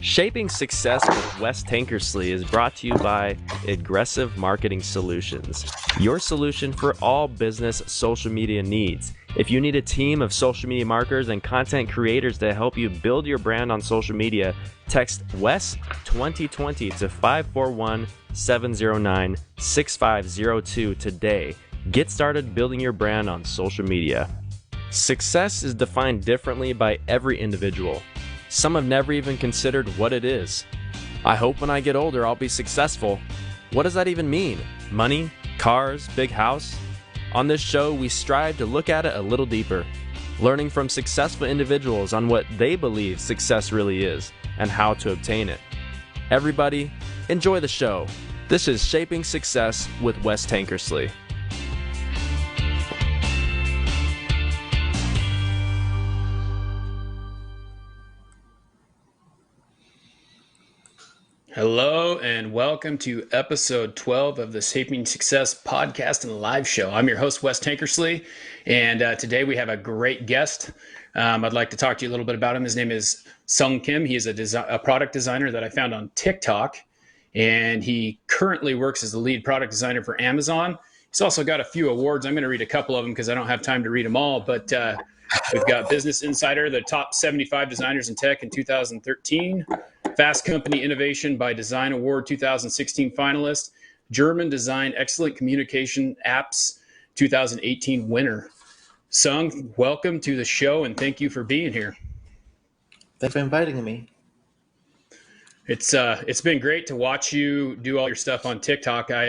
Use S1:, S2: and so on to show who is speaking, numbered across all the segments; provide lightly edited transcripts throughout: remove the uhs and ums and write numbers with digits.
S1: Shaping Success with Wes Tankersley is brought to you by Aggressive Marketing Solutions, your solution for all business social media needs. If you need a team of social media marketers and content creators to help you build your brand on social media, text WES 2020 to 541-709-6502 today. Get started building your brand on social media. Success is defined differently by every individual. Some have never even considered what it is. I hope when I get older I'll be successful. What does that even mean? Money? Cars? Big house? On this show, we strive to look at it a little deeper, learning from successful individuals on what they believe success really is and how to obtain it. Everybody, enjoy the show. This is Shaping Success with Wes Tankersley.
S2: Hello and welcome to episode 12 of the Shaping Success podcast and live show. I'm your host, Wes Tankersley, and today we have a great guest. I'd like to talk to you a little bit about him. His name is Sung Kim. He is a product designer that I found on TikTok, and he currently works as the lead product designer for Amazon. He's also got a few awards. I'm going to read a couple of them because I don't have time to read them all, but we've got Business Insider, the top 75 designers in tech in 2013. Fast Company Innovation by Design Award 2016 finalist, German Design Excellent Communication Apps 2018 winner. Sung, welcome to the show and thank you for being here.
S3: Thanks for inviting me.
S2: It's been great to watch you do all your stuff on TikTok. I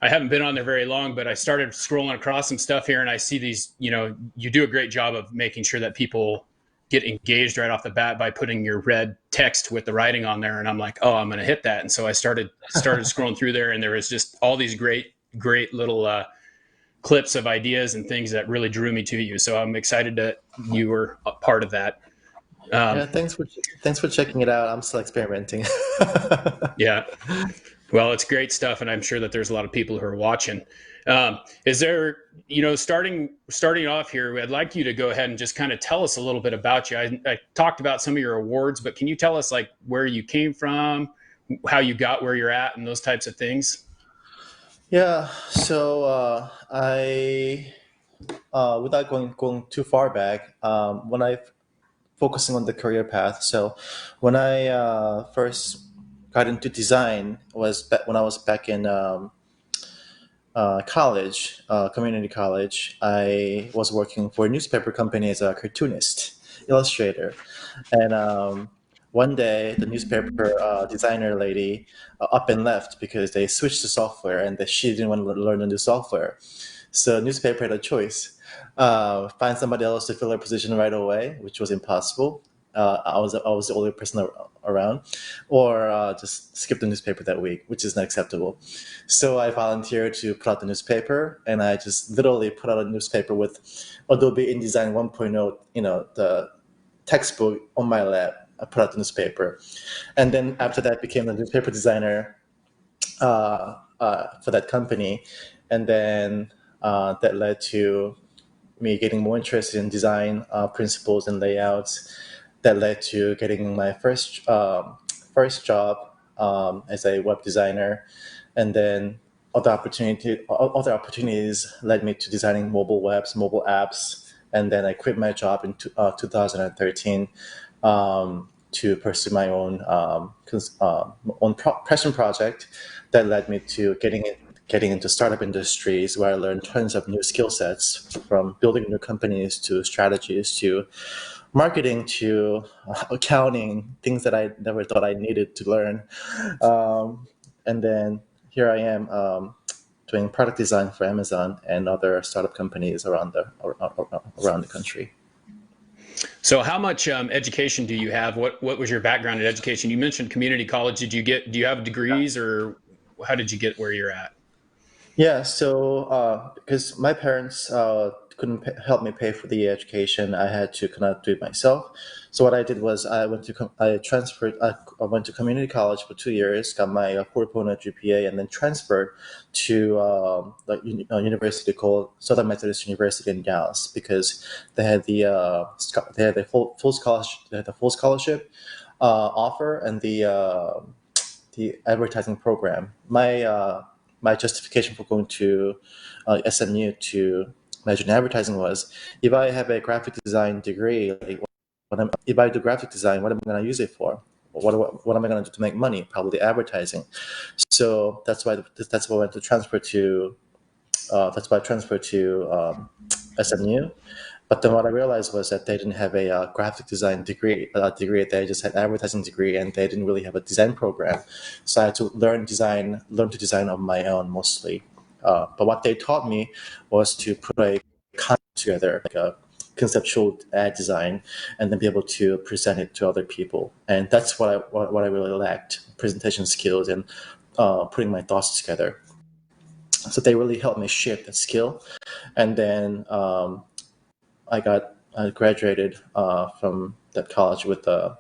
S2: haven't been on there very long, but I started scrolling across some stuff here and I see these, you do a great job of making sure that people get engaged right off the bat by putting your red text with the writing on there. And I'm like, oh, I'm going to hit that. And so I started scrolling through there and there was just all these great little clips of ideas and things that really drew me to you. So I'm excited that you were a part of that.
S3: Yeah, thanks for checking it out. I'm still experimenting.
S2: Yeah. Well, it's great stuff. And I'm sure that there's a lot of people who are watching. Is there, starting off here, I'd like you to go ahead and just kind of tell us a little bit about you. I talked about some of your awards, but can you tell us like where you came from, how you got where you're at and those types of things?
S3: Yeah, so I without going too far back, when I focusing on the career path. So when I first got into design was when I was back in college, community college. I was working for a newspaper company as a cartoonist, illustrator, and one day the newspaper designer lady up and left because they switched the software and that she didn't want to learn the new software. So newspaper had a choice: find somebody else to fill her position right away, which was impossible. I was the only person around, or just skip the newspaper that week, which is not acceptable. So I volunteered to put out the newspaper, and I just literally put out a newspaper with Adobe InDesign 1.0, the textbook on my lap. I put out the newspaper, and then after that, became the newspaper designer for that company, and then that led to me getting more interested in design principles and layouts. That led to getting my first job as a web designer, and then other opportunities led me to designing mobile webs, mobile apps, and then I quit my job in 2013 to pursue my own passion project that led me to getting into startup industries where I learned tons of new skill sets, from building new companies to strategies to marketing to accounting, things that I never thought I needed to learn. And then here I am doing product design for Amazon and other startup companies around the country.
S2: So how much education do you have? What was your background in education? You mentioned community college. Do you have degrees, or how did you get where you're at?
S3: Yeah, so because my parents help me pay for the education, I had to kind of do it myself. So what I did was I went to community college for 2 years, got my 4.0 GPA, and then transferred to a university called Southern Methodist University in Dallas because they had the full scholarship, offer, and the advertising program. My justification for going to SMU to major in advertising was, if I have a graphic design degree, like, if I do graphic design, what am I going to use it for? What am I going to do to make money? Probably advertising. So that's why I went to transfer to SMU. But then what I realized was that they didn't have a graphic design degree. They just had advertising degree, and they didn't really have a design program. So I had to learn to design on my own mostly. But what they taught me was to put a concept together, like a conceptual ad design, and then be able to present it to other people. And that's what I really lacked: presentation skills and putting my thoughts together. So they really helped me shape that skill. And then I graduated from that college with the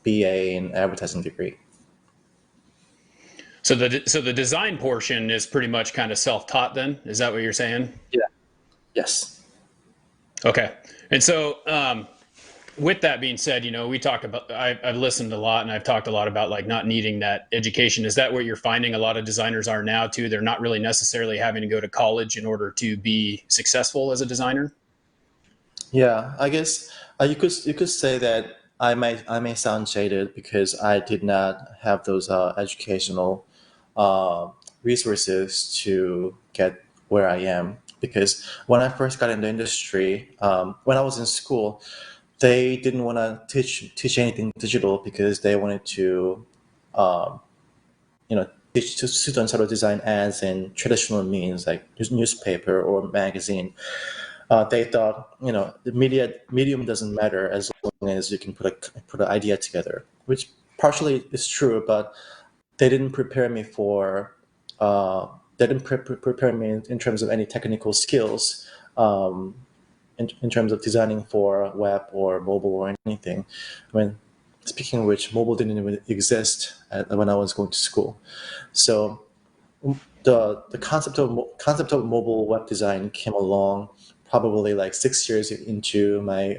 S3: BA in advertising degree.
S2: So the design portion is pretty much kind of self-taught then? Is that what you're saying?
S3: Yeah. Yes.
S2: Okay. And so with that being said, we talk about, I've listened a lot and I've talked a lot about like not needing that education. Is that what you're finding a lot of designers are now too? They're not really necessarily having to go to college in order to be successful as a designer?
S3: Yeah, I guess you could say that I may sound jaded because I did not have those educational uh, resources to get where I am. Because when I first got in the industry, when I was in school, they didn't want to teach anything digital because they wanted to, um, teach to students how to design ads in traditional means like newspaper or magazine. They thought, the medium doesn't matter as long as you can put an idea together, which partially is true, but they didn't prepare me for uh, they didn't prepare me in terms of any technical skills, um, in terms of designing for web or mobile or anything. I mean, speaking of which, mobile didn't even exist when I was going to school. So the concept of mobile web design came along probably like 6 years into my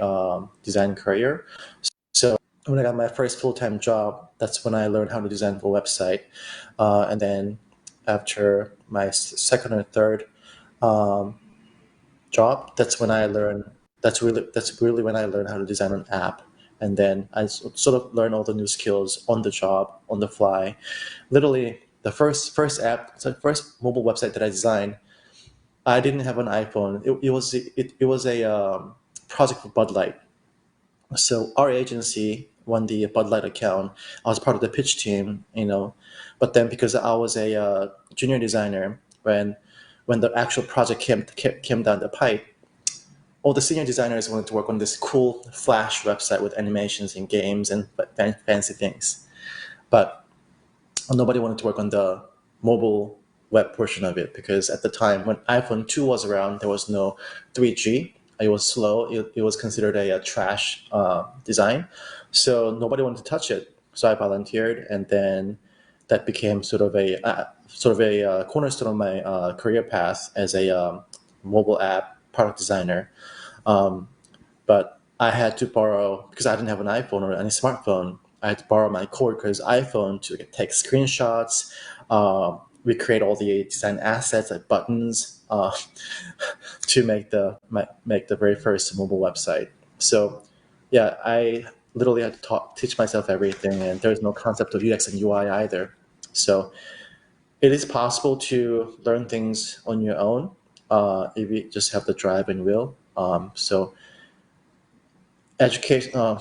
S3: design career. So when I got my first full-time job, that's when I learned how to design for a website. And then after my second or third um, job, that's really when I learned how to design an app. And then I sort of learned all the new skills on the job, on the fly. Literally, the first mobile website that I designed, I didn't have an iPhone. It was a project for Bud Light. So our agency won the Bud Light account. I was part of the pitch team, but then because I was a junior designer, when the actual project came down the pipe, all the senior designers wanted to work on this cool Flash website with animations and games and fancy things, but nobody wanted to work on the mobile web portion of it because at the time when iPhone 2 was around, there was no 3G. It was slow. It was considered a trash design, so nobody wanted to touch it. So I volunteered, and then that became sort of a cornerstone of my career path as a mobile app product designer. Um, but I had to borrow, because I didn't have an iPhone or any smartphone. I had to borrow my coworker's iPhone to take screenshots, recreate all the design assets like buttons, to make the very first mobile website. So, yeah, I literally had to teach myself everything, and there's no concept of UX and UI either. So it is possible to learn things on your own if you just have the drive and will. So education,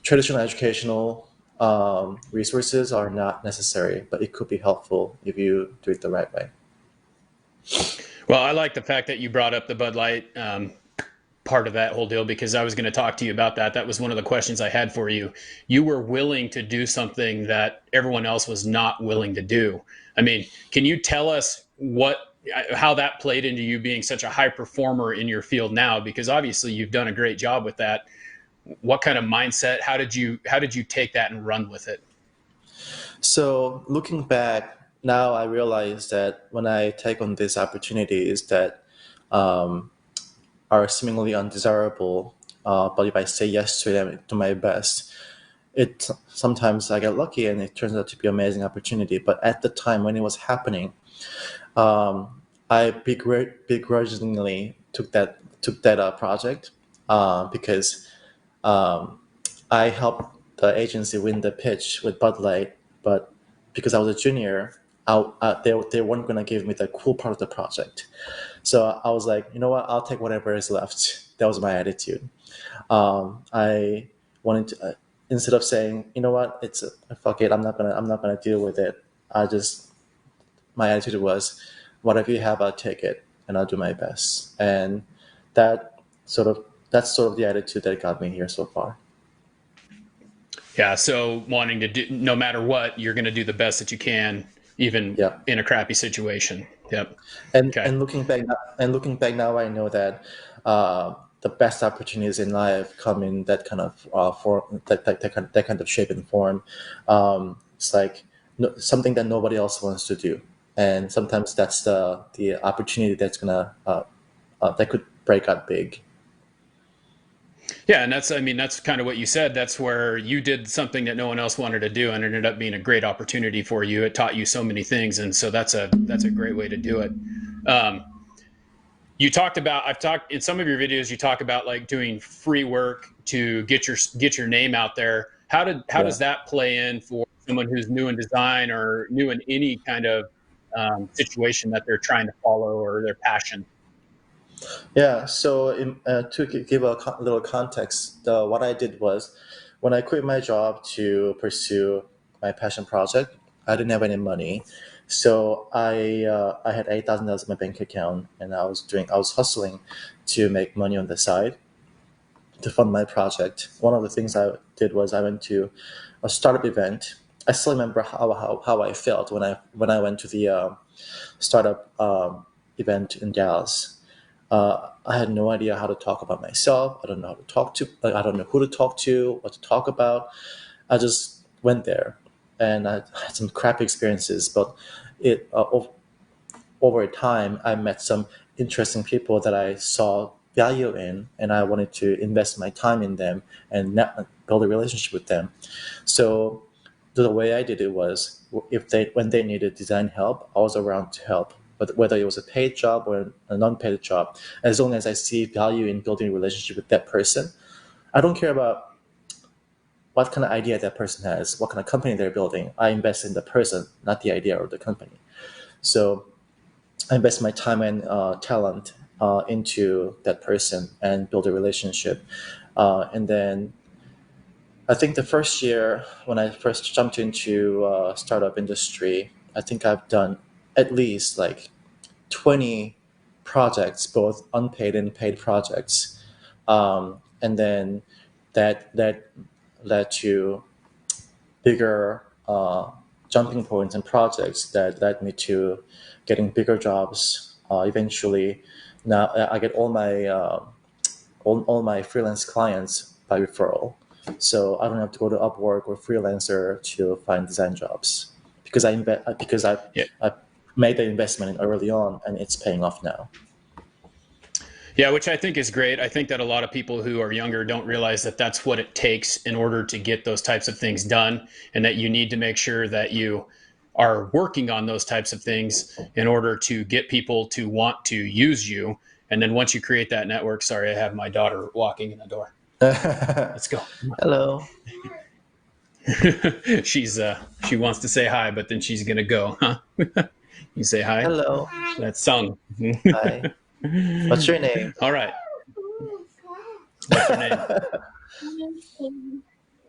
S3: traditional educational resources are not necessary, but it could be helpful if you do it the right way.
S2: Well, I like the fact that you brought up the Bud Light part of that whole deal because I was going to talk to you about that. That was one of the questions I had for you. You were willing to do something that everyone else was not willing to do. I mean, can you tell us what how that played into you being such a high performer in your field now, because obviously you've done a great job with that. What kind of mindset, how did you take that and run with it?
S3: So looking back now, I realize that when I take on these opportunities that um, are seemingly undesirable, but if I say yes to them, to my best, it sometimes I get lucky and it turns out to be an amazing opportunity. But at the time when it was happening, I begrudgingly took that project because um, I helped the agency win the pitch with Bud Light, but because I was a junior, they weren't going to give me the cool part of the project. So I was like, you know what? I'll take whatever is left. That was my attitude. I wanted to instead of saying, you know what, fuck it. I'm not gonna deal with it. I just my attitude was, whatever you have, I'll take it and I'll do my best. And that that's sort of the attitude that got me here so far.
S2: Yeah. So wanting to do, no matter what, you're going to do the best that you can, even
S3: Yeah.
S2: in a crappy situation. Yep.
S3: And
S2: Okay.
S3: and looking back now, I know that the best opportunities in life come in that kind of form, that kind of shape and form. It's like something that nobody else wants to do, and sometimes that's the opportunity that's gonna that could break out big.
S2: Yeah, and that's kind of what you said. That's where you did something that no one else wanted to do, and it ended up being a great opportunity for you. It taught you so many things, and so that's a great way to do it. Um, you talked about I've talked in some of your videos. You talk about like doing free work to get your name out there. How
S3: Yeah.
S2: does that play in for someone who's new in design or new in any kind of situation that they're trying to follow or their passion?
S3: Yeah, so to give a little context, what I did was when I quit my job to pursue my passion project, I didn't have any money. So I had $8,000 in my bank account, and I was hustling to make money on the side to fund my project. One of the things I did was I went to a startup event. I still remember how I felt when I went to the startup event in Dallas. I had no idea how to talk about myself. I don't know how to talk to. Like, I don't know who to talk to, what to talk about. I just went there, and I had some crappy experiences. But over time, I met some interesting people that I saw value in, and I wanted to invest my time in them and build a relationship with them. So the way I did it was, if they when they needed design help, I was around to help. But whether it was a paid job or a non-paid job, as long as I see value in building a relationship with that person, I don't care about what kind of idea that person has, what kind of company they're building. I invest in the person, not the idea or the company. So I invest my time and talent into that person and build a relationship. And then I think the first year when I first jumped into startup industry, I think I've done at least like 20 projects, both unpaid and paid projects. And then that led to bigger jumping points and projects that led me to getting bigger jobs. Eventually, now I get all my freelance clients by referral. So I don't have to go to Upwork or Freelancer to find design jobs because
S2: Yeah.
S3: I made the investment early on and it's paying off now.
S2: Yeah, which I think is great. I think that a lot of people who are younger don't realize that that's what it takes in order to get those types of things done, and that you need to make sure that you are working on those types of things in order to get people to want to use you. And then once you create that network, sorry, I have my daughter walking in the door. Let's go.
S3: Hello.
S2: She wants to say hi, but then she's gonna go, huh? You say hi.
S3: Hello.
S2: That's Sung.
S3: Hi. What's your name?
S2: All right. What's your name?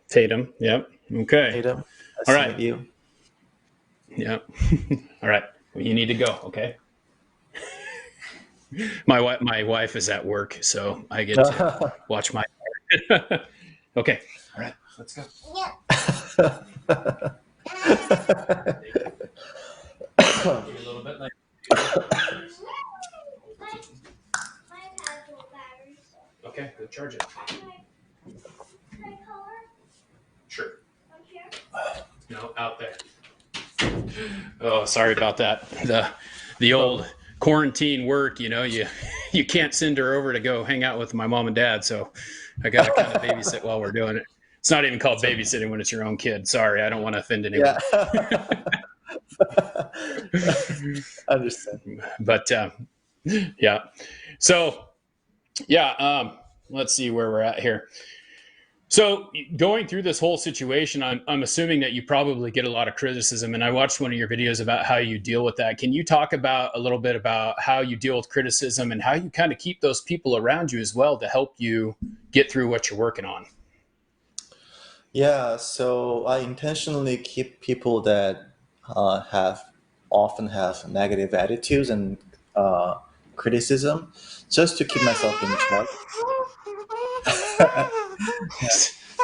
S2: Tatum. Yep. Okay.
S3: Tatum. Nice
S2: All
S3: to
S2: right.
S3: meet you.
S2: Yep. All right. Well, you need to go. Okay. My wife is at work, so I get to watch my. Okay. All right. Let's go. A little bit later. Okay, go charge it. Sure. No, out there. Oh, sorry about that. The old quarantine work, you can't send her over to go hang out with my mom and dad, so I got to kind of babysit while we're doing it. It's not even called babysitting when it's your own kid. Sorry, I don't want to offend anyone.
S3: Understand.
S2: But yeah. So yeah, let's see where we're at here. So going through this whole situation, I'm assuming that you probably get a lot of criticism, and I watched one of your videos about how you deal with that. Can you talk about a little bit about how you deal with criticism and how you kind of keep those people around you as well to help you get through what you're working on?
S3: Yeah, so I intentionally keep people that often have negative attitudes and criticism, just to keep myself in check.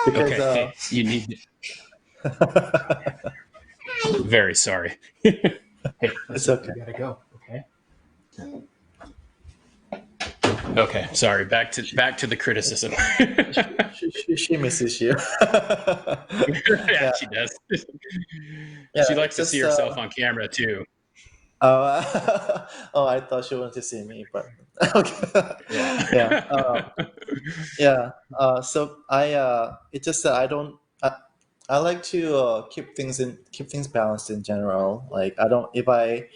S3: Because
S2: Okay, you need. Very sorry. Hey,
S3: it's okay.
S2: You gotta go. Okay. Okay, sorry. Back to the criticism.
S3: She misses you.
S2: Yeah, she does.
S3: Yeah,
S2: She likes to
S3: just
S2: see herself on camera too.
S3: oh, I thought she wanted to see me, but okay. Yeah,
S2: Yeah.
S3: yeah. So it's just that I don't. I like to keep things balanced in general. Like I don't if I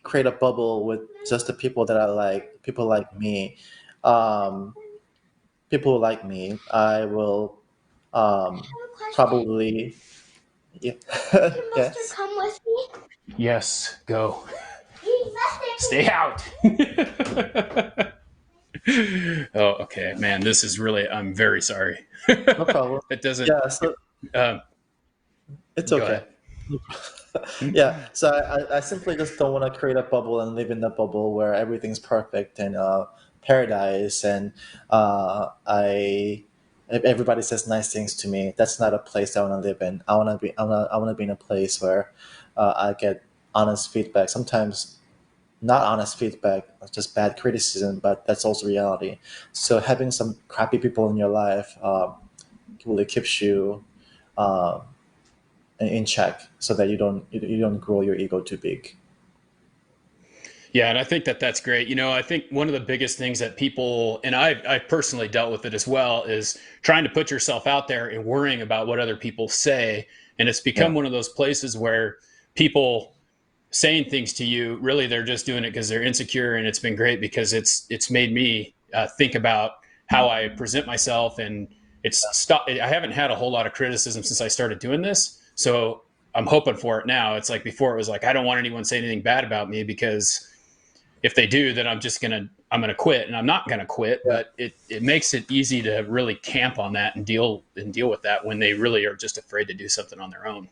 S3: create a bubble with just the people that I like, um, people who like me, I will probably yeah. Yes.
S4: Come with me.
S2: Yes, go. Stay out. Oh, okay, man. This is really. I'm very sorry.
S3: No problem.
S2: It doesn't.
S3: Yeah, so
S2: Um,
S3: it's
S2: go
S3: okay.
S2: ahead.
S3: Yeah, so I simply just don't want to create a bubble and live in the bubble where everything's perfect and paradise and if everybody says nice things to me. That's not a place I want to live in. I want to be in a place where I get honest feedback. Sometimes not honest feedback, just bad criticism, but that's also reality. So having some crappy people in your life really keeps you uh, in check, so that you don't grow your ego too big.
S2: Yeah, and I think that that's great. I think one of the biggest things that people, and I personally dealt with it as well, is trying to put yourself out there and worrying about what other people say. And it's become
S3: Yeah,
S2: one of those places where people saying things to you, really, they're just doing it because they're insecure. And it's been great because it's made me think about how I present myself. And it's stopped. I haven't had a whole lot of criticism since I started doing this. So I'm hoping for it now. It's like before it was like, I don't want anyone saying anything bad about me because if they do, then I'm gonna quit, and I'm not gonna quit.
S3: yeah,
S2: But it makes it easy to really camp on that and deal with that when they really are just afraid to do something on their own.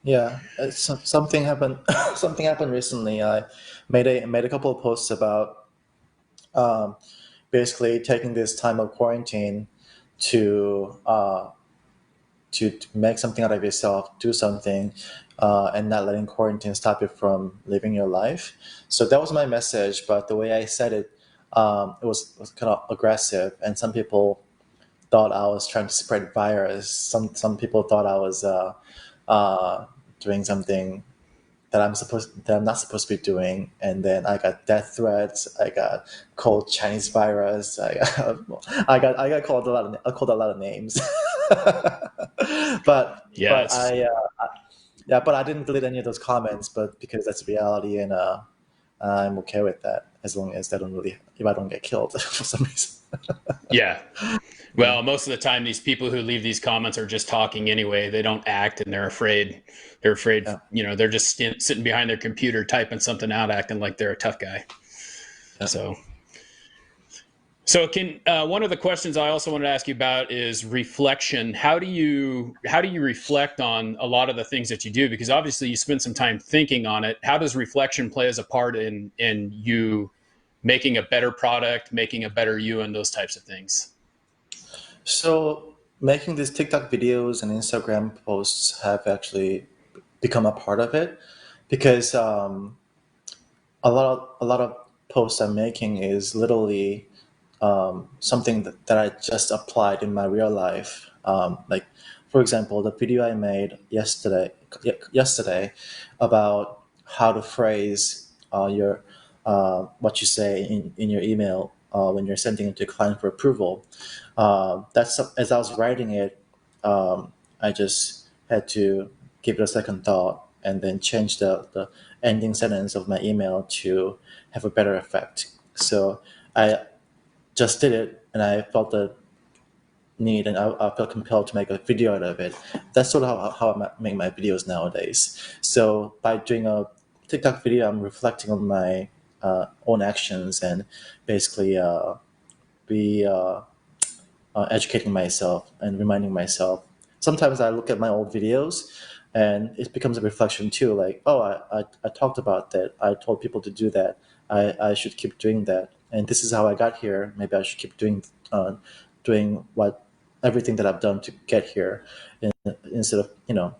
S3: yeah. Something happened. Something happened recently. I made a couple of posts about um, basically taking this time of quarantine to to make something out of yourself, do something, and not letting quarantine stop you from living your life. So that was my message, but the way I said it, was kind of aggressive, and some people thought I was trying to spread virus. Some people thought I was uh, doing something that I'm not supposed to be doing, and then I got death threats. I got called Chinese virus. I got called a lot of names. But
S2: Yes.
S3: yeah, but I didn't delete any of those comments. But because that's reality, and I'm okay with that as long as if I don't get killed for some reason.
S2: Yeah.
S3: Yeah,
S2: Well, most of the time, these people who leave these comments are just talking anyway. They don't act, and they're afraid. They're afraid.
S3: yeah,
S2: They're just sitting behind their computer typing something out, acting like they're a tough guy.
S3: yeah.
S2: So. So, can one of the questions I also wanted to ask you about is reflection. How do you reflect on a lot of the things that you do? Because obviously you spend some time thinking on it. How does reflection play as a part in you making a better product, making a better you, and those types of things?
S3: So making these TikTok videos and Instagram posts have actually become a part of it because a lot of posts I'm making is literally something that I just applied in my real life. Like, for example, the video I made yesterday about how to phrase your what you say in your email when you're sending it to a client for approval. That's as I was writing it, I just had to give it a second thought and then change the ending sentence of my email to have a better effect. So I just did it, and I felt the need, and I felt compelled to make a video out of it. That's sort of how I make my videos nowadays. So by doing a TikTok video, I'm reflecting on my own actions and basically be educating myself and reminding myself. Sometimes I look at my old videos and it becomes a reflection too, like, oh, I talked about that. I told people to do that. I should keep doing that. And this is how I got here. Maybe I should keep doing what everything that I've done to get here, instead of,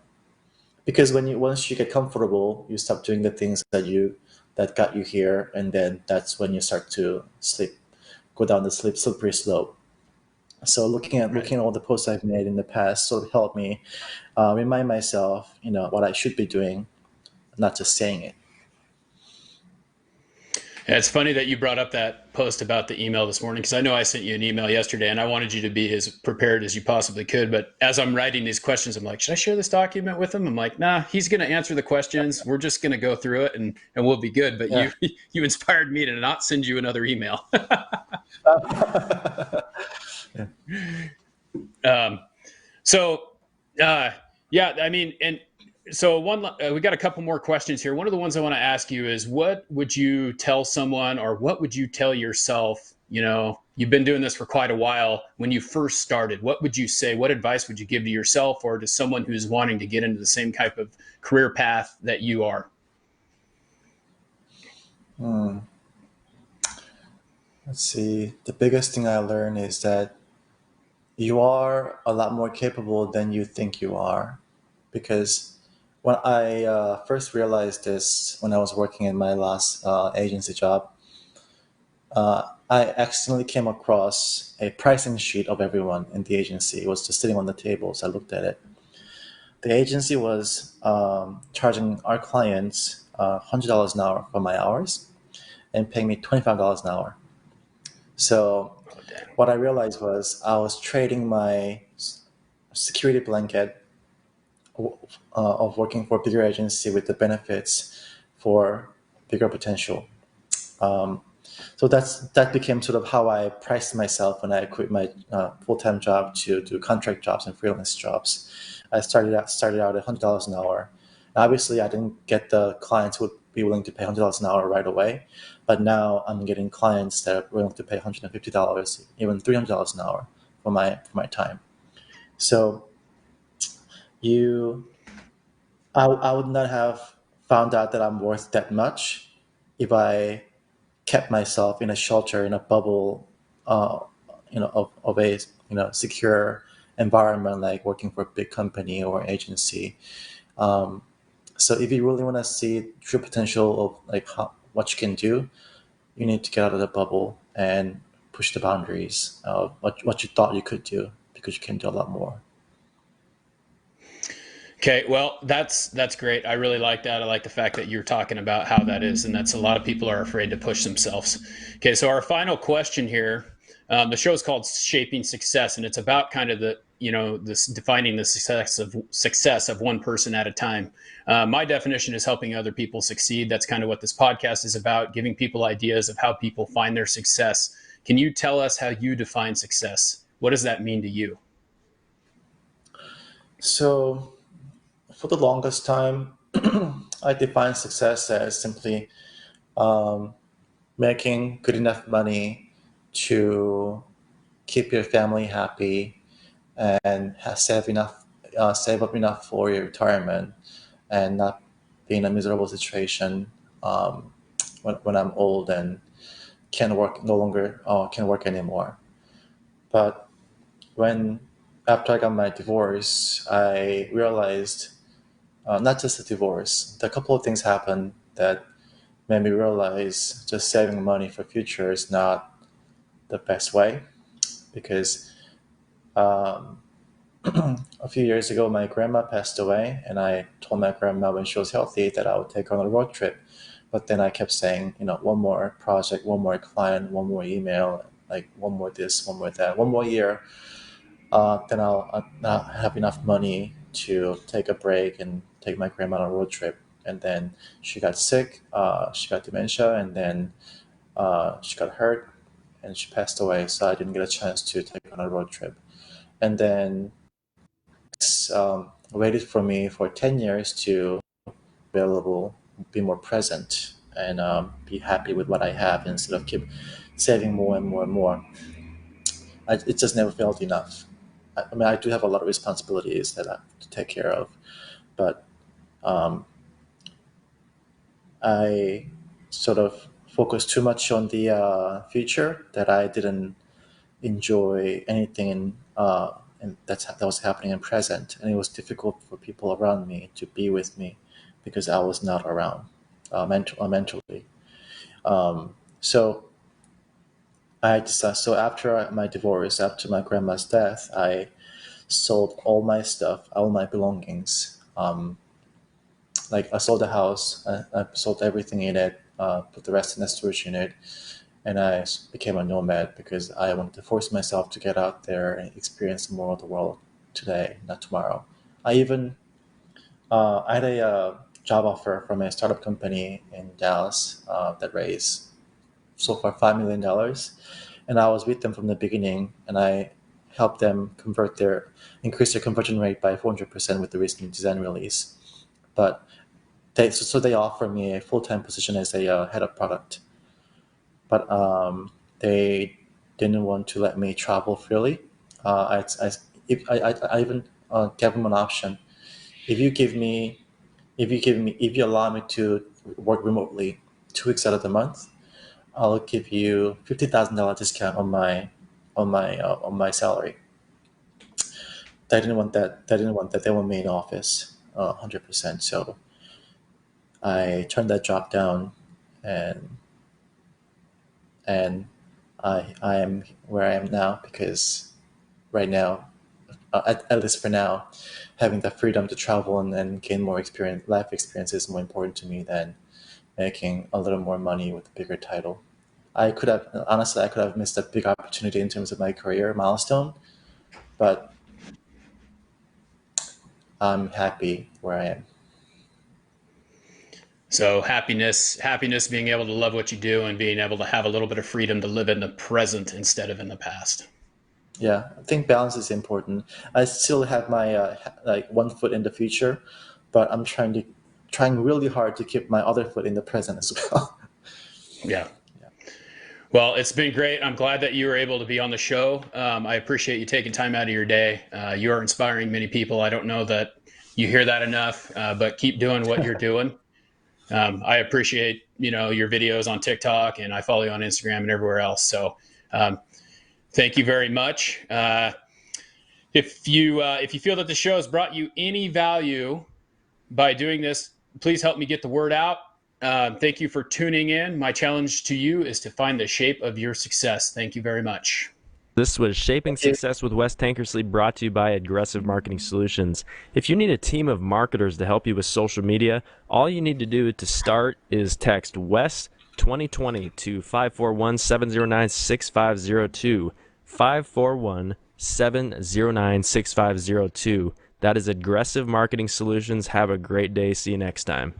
S3: because once you get comfortable, you stop doing the things that got you here, and then that's when you start to go down the slippery slope. So
S2: Right.
S3: looking at all the posts I've made in the past sort of helped me remind myself, what I should be doing, not just saying it.
S2: Yeah, it's funny that you brought up that post about the email this morning because I know I sent you an email yesterday and I wanted you to be as prepared as you possibly could. But as I'm writing these questions, I'm like, should I share this document with him? I'm like, nah, he's going to answer the questions. We're just going to go through it and we'll be good. But
S3: Yeah.
S2: you inspired me to not send you another email.
S3: Yeah.
S2: um, so uh, yeah, I mean, and so we got a couple more questions here. One of the ones I want to ask you is, what would you tell someone, or what would you tell yourself? You've been doing this for quite a while. When you first started, what would you say? What advice would you give to yourself or to someone who's wanting to get into the same type of career path that you are?
S3: Hmm. Let's see. The biggest thing I learned is that you are a lot more capable than you think you are. Because when I first realized this when I was working in my last agency job, I accidentally came across a pricing sheet of everyone in the agency. It was just sitting on the table, so I looked at it. The agency was charging our clients $100 an hour for my hours and paying me $25 an hour. So
S2: Oh, dang.
S3: what I realized was I was trading my security blanket of working for a bigger agency with the benefits for bigger potential. Um, so that became sort of how I priced myself when I quit my full-time job to do contract jobs and freelance jobs. I started out at $100 an hour. Obviously, I didn't get the clients who would be willing to pay $100 an hour right away, but now I'm getting clients that are willing to pay $150, even $300 an hour for my time. So you I would not have found out that I'm worth that much if I kept myself in a shelter, in a bubble, uh, of a secure environment, like working for a big company or agency. Um, so if you really want to see true potential of like what you can do, you need to get out of the bubble and push the boundaries of what you thought you could do, because you can do a lot more.
S2: Okay, well, that's great. I really like that. I like the fact that you're talking about how that is, and that's a lot of people are afraid to push themselves. Okay, so our final question here. The show is called Shaping Success, and it's about kind of this defining the success of one person at a time. My definition is helping other people succeed. That's kind of what this podcast is about, giving people ideas of how people find their success. Can you tell us how you define success? What does that mean to you?
S3: So for the longest time, I define success as simply um, making good enough money to keep your family happy and save up enough for your retirement, and not be in a miserable situation when I'm old and can't work no longer can't work anymore. But when after I got my divorce, I realized not just a divorce, a couple of things happened that made me realize just saving money for future is not the best way, because um, a few years ago, my grandma passed away, and I told my grandma when she was healthy that I would take her on a road trip. But then I kept saying, one more project, one more client, one more email, like one more this, one more that, one more year. Then I'll not have enough money to take a break and take my grandma on a road trip. And then she got sick, she got dementia, and then she got hurt, and she passed away. So I didn't get a chance to take her on a road trip. And then waited for me for 10 years to be available, be more present, and be happy with what I have instead of keep saving more and more and more. It just never felt enough. I mean, I do have a lot of responsibilities that I have to take care of, but um, I sort of focused too much on the future that I didn't enjoy anything that was happening in present, and it was difficult for people around me to be with me because I was not around mentally. So so after my divorce, after my grandma's death, I sold all my stuff, all my belongings. Like I sold the house, I sold everything in it, put the rest in the storage unit, and I became a nomad because I wanted to force myself to get out there and experience more of the world today, not tomorrow. I had a job offer from a startup company in Dallas that raised so far $5 million, and I was with them from the beginning, and I helped them increase their conversion rate by 400% with the recent design release. But they offered me a full-time position as a head of product, but they didn't want to let me travel freely. I even gave them an option. If you allow me to work remotely 2 weeks out of the month, I'll give you $50,000 discount on my salary. They didn't want that. They want me in office 100%. So I turned that job down, and I am where I am now because right now, at least for now, having the freedom to travel and gain more life experience is more important to me than making a little more money with a bigger title. I could have missed a big opportunity in terms of my career milestone, but I'm happy where I am.
S2: So happiness being able to love what you do and being able to have a little bit of freedom to live in the present instead of in the past.
S3: Yeah, I think balance is important. I still have my like one foot in the future, but I'm trying really hard to keep my other foot in the present as well.
S2: Yeah. Well, it's been great. I'm glad that you were able to be on the show. I appreciate you taking time out of your day. You are inspiring many people. I don't know that you hear that enough, but keep doing what you're doing. I appreciate, your videos on TikTok, and I follow you on Instagram and everywhere else. So, thank you very much. If you feel that the show has brought you any value by doing this, please help me get the word out. Thank you for tuning in. My challenge to you is to find the shape of your success. Thank you very much.
S1: This was Shaping Success with Wes Tankersley, brought to you by Aggressive Marketing Solutions. If you need a team of marketers to help you with social media, all you need to do to start is text Wes 2020 to 541-709-6502. 541-709-6502. That is Aggressive Marketing Solutions. Have a great day. See you next time.